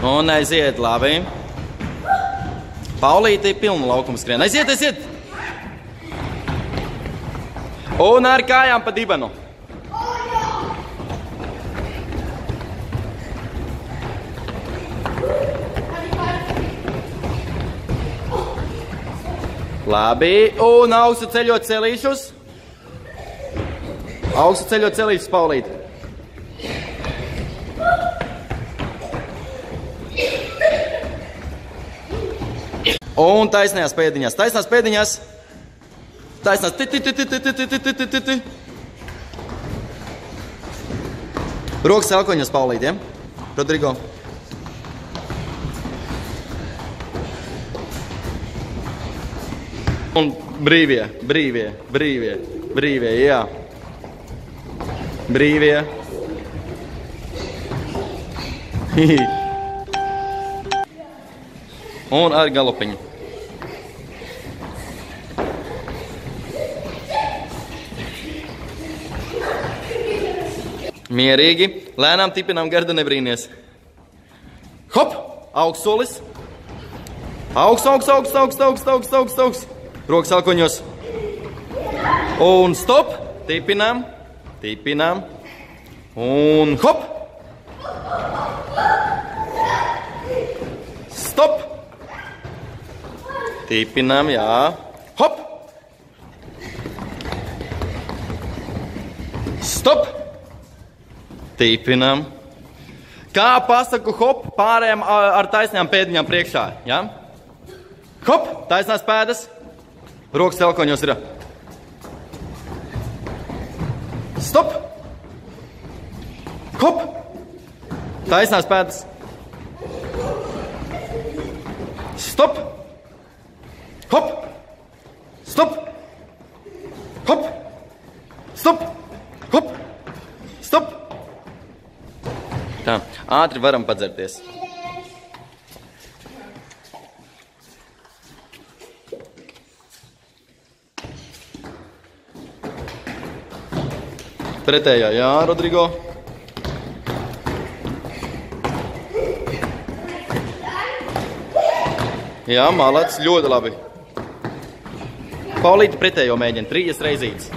Un aiziet, labi. Paulīte ir pilna laukuma skrien. Aiziet, aiziet! Un ar kājām pa dibenu. Labi, un augstu ceļot celīšus. Augstu ceļot celīšus, Paulīte. Un taisnajās pēdiņās, taisnās pēdiņās. Taisnās, ti. Rokas elkoņos, Paulīte, ja? Rodrigo. Un brīvie, jā. Brīvie. Un ar galopiņu. Mierīgi, lēnām tipinām, Gerda nebrīnies. Hop, augstsolis. Augsts. Rokas alkoņos. Un stop, tipinām. Un hop. Stop. Tipinām, jā. Hop. Stop. Tipinām. Kā pasaku hop pārējām ar taisnām pēdiņām priekšā, ja? Hop, taisnās pēdas. Rokas elkoņos ir. Stop. Hop. Taisnās pēdas. Stop. Hop. Stop. Hop. Stop. Hop. Stop. Tā, ātri varam padzerties. Pretējā, jā, Rodrigo. Jā, malāc, ļoti labi. Paulīte pretējo mēģina, 3 reizītes.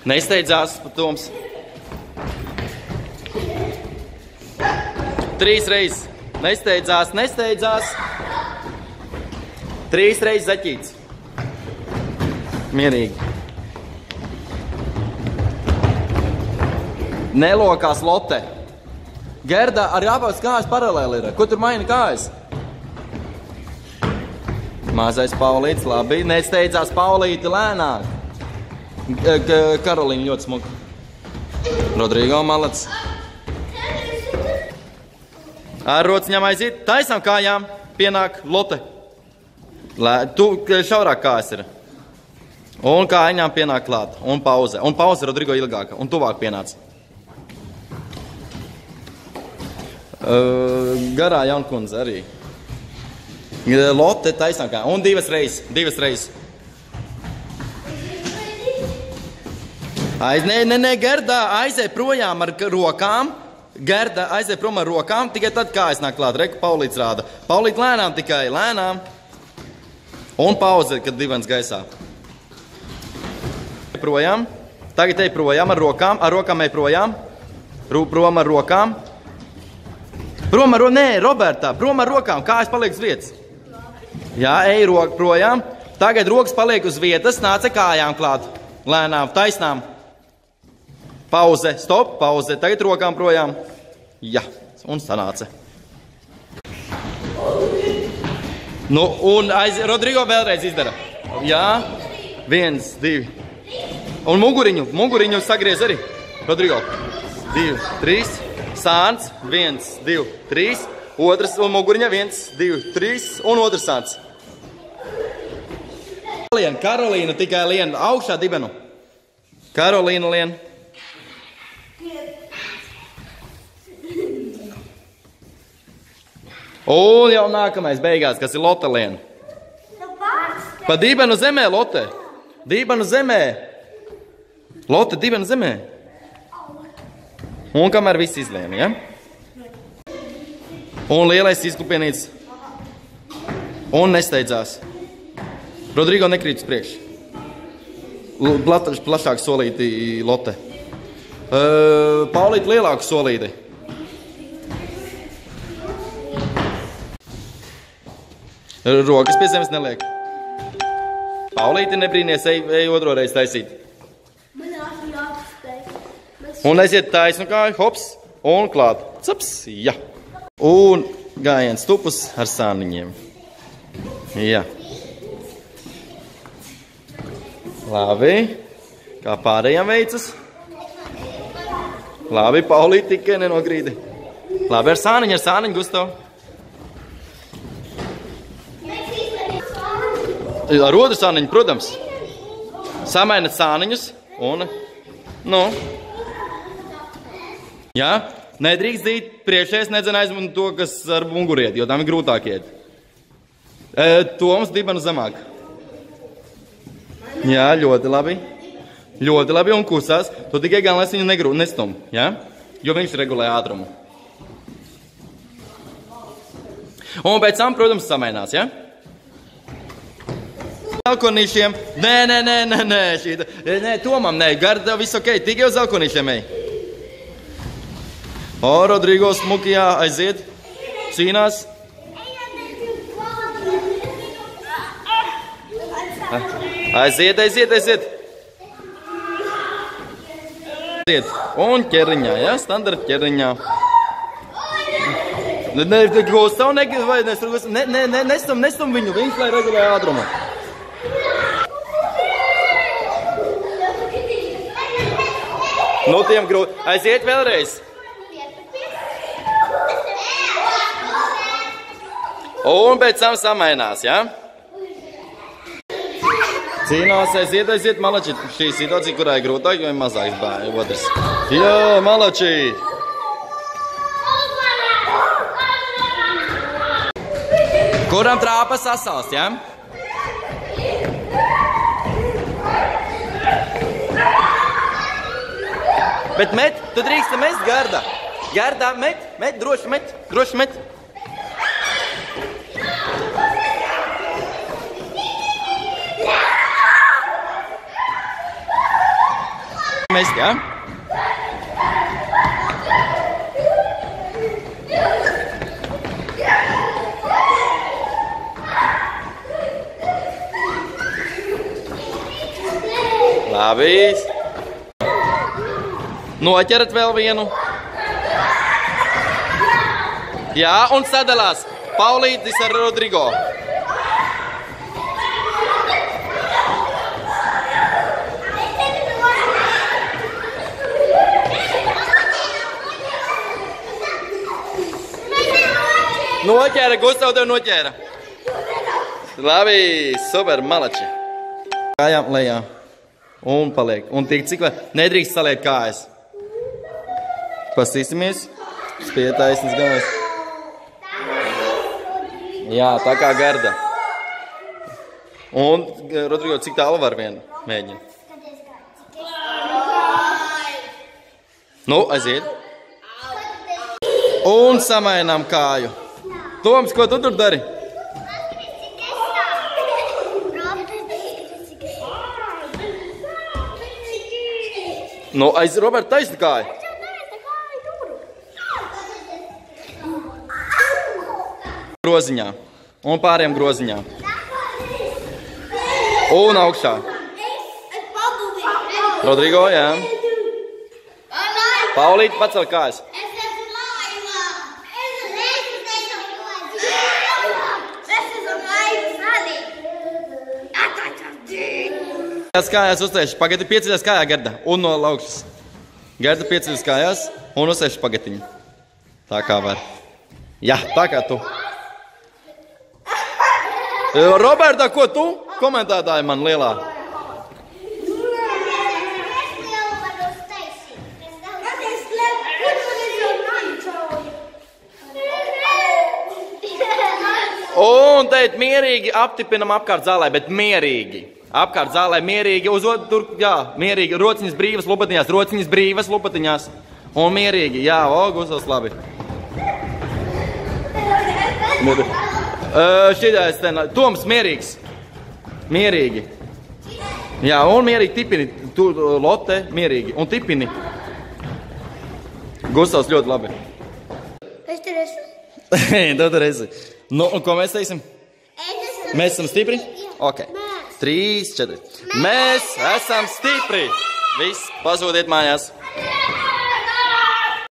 Nesteidzās, Toms. 3 reizes. Nesteidzās. 3 reizes zaķīts. Mierīgi. Nelokās Lotte. Gerda, arī abas kājas paralēli ir. Ko tur maina kājas? Mazais Paulītis, labi. Nesteidzās Paulīti lēnāk. Karolīna ļoti smuka. Rodrigo malac. Ar rociņām aiziet. Taisām kājām. Pienāk Lotte. Tu šaurāk kājas ir. Un kājiņām pienāk klāt. Un pauze. Un pauze Rodrigo ilgāka. Un tuvāk pienāca. Garā jaunkundze arī. Lotte taisnām kā. Un 2 reizes. Nē, Gerda aizēj projām ar rokām. Gerda aizēj prom ar rokām, tikai tad kājas nāk klāt. Reku, Paulīts rāda. Paulīt lēnām tikai, lēnām. Un pauze, kad divans gaisā. Projām. Tagad ej projām ar rokām. Ar rokām ej projām. Prom ar rokām. Nē, Robertā, prom ar rokām, kājas paliek uz vietas. Jā, ej projām. Tagad rokas paliek uz vietas, nāca kājām klāt. Lēnām, taisnām. Pauze, stop, pauze. Tagad rokām projām. Jā, un sanāca. Nu, un Rodrigo vēlreiz izdara. Jā, 1, 2. Un muguriņu sagriez arī. Rodrigo. 2, 3. Sāns, 1, 2, 3, otrs un muguriņa, 1, 2, 3 un otrs sāns. Karolīna tikai lien augšā dibenu. Karolīna lien. Un jau nākamais beigās, kas ir Lotte lien. Pa dibenu zemē, Lotte. Dibenu zemē. Lotte, dibenu zemē. Un kamēr viss izlēma, ja? Un lielais izklupienīts. Un nesteidzās. Rodrigo nekrīt uz priekšu. Plašāk solīti Lotte. Paulīti lielāku solīti. Rokas pie zemes neliek. Paulīti nebrīnies, ej otro reizi taisīt. Un aiziet taisnu kāju, hops, un klāt. Caps, ja. Un gājiens stupus ar sāniņiem. Ja. Labi. Kā pārējām veicas? Labi, Paulīti tikai nenogrīdi. Labi, ar sāniņu, Gustav. Ar otru sāniņu, protams. Samainat sāniņus un, Jā, nedrīkst dīt priekšējais, nedzen aizmund to, kas ar muguriet, jo tam ir grūtāk iet. Toms dibanu zemāk. Jā, ļoti labi. Ļoti labi un kusās. Tu tikai galvenais viņu nestum, jā? Jo viņš regulē ātrumu. Un pēc tam, protams, samainās, jā? Zelkonīšiem. Nē, Tomam, nē, Garda, viss ok, tikai uz zelkonīšiem ej. O, Rodrigo smukijā aiziet, cīnās. Aiziet. Un ķeriņā, jā, standarta ķeriņā. Nestum viņu, viņš lai regulē ātrumu. Nu, tiem grūti. Aiziet vēlreiz. Un pēc tam samainās, jā? Cīnās, aiziet, Malači. Šī situācija, kurā ir grūtāk, jo ir mazāks otrs. Jā, Malači. Kuram trāpas sasalst, jā? Bet met, tu drīksti mest, Garda. Garda, met, droši met. Mest, jā? Labi. Noķerat vēl vienu. Jā, un sadalās. Paulītis ar Rodrigo. Noķēra, Gustav tev noķēra. Labi, super, Malači. Kājām lejā. Un paliek. Un tik cik vēl nedrīkst saliet kājas. Pasīsimies. Spietaisnes galvas. Jā, tā kā Garda. Un, Rodrigo, cik tālu var vienu mēģina? Nu, aiziet. Un samainām kāju. Toms, ko tu tur dari? Nu, aiz Roberta taisni kāju. Groziņā. Un pāriem groziņā. Un augšā. Rodrigo, jā. Paulīti, pacel kājas. Kājās uztieši pagati, pieceļās kājā, Gerda, un no augšas. Gerda pieceļās kājās un uztieši pagatiņu. Tā kā var. Jā, tā kā tu. Roberta, ko tu? Komentētāji man lielā. Un teikt, mierīgi aptipinam apkārt zālē, bet mierīgi. Apkārt zālē mierīgi, uz tur, jā, mierīgi, rociņas brīvas lupatiņās, un mierīgi, jā, Gustavs labi. Šitais ten, Toms mierīgs. Mierīgi. Jā, un mierīgi tipini. Tu, Lotte, mierīgi. Un tipini. Gustavs ļoti labi. Es tur esmu. Tu tur esi. Nu, un ko mēs teiksim? Mēs esam stipri? Ok. 3, 4. Mēs esam stipri. Viss, pazūdiet mājās.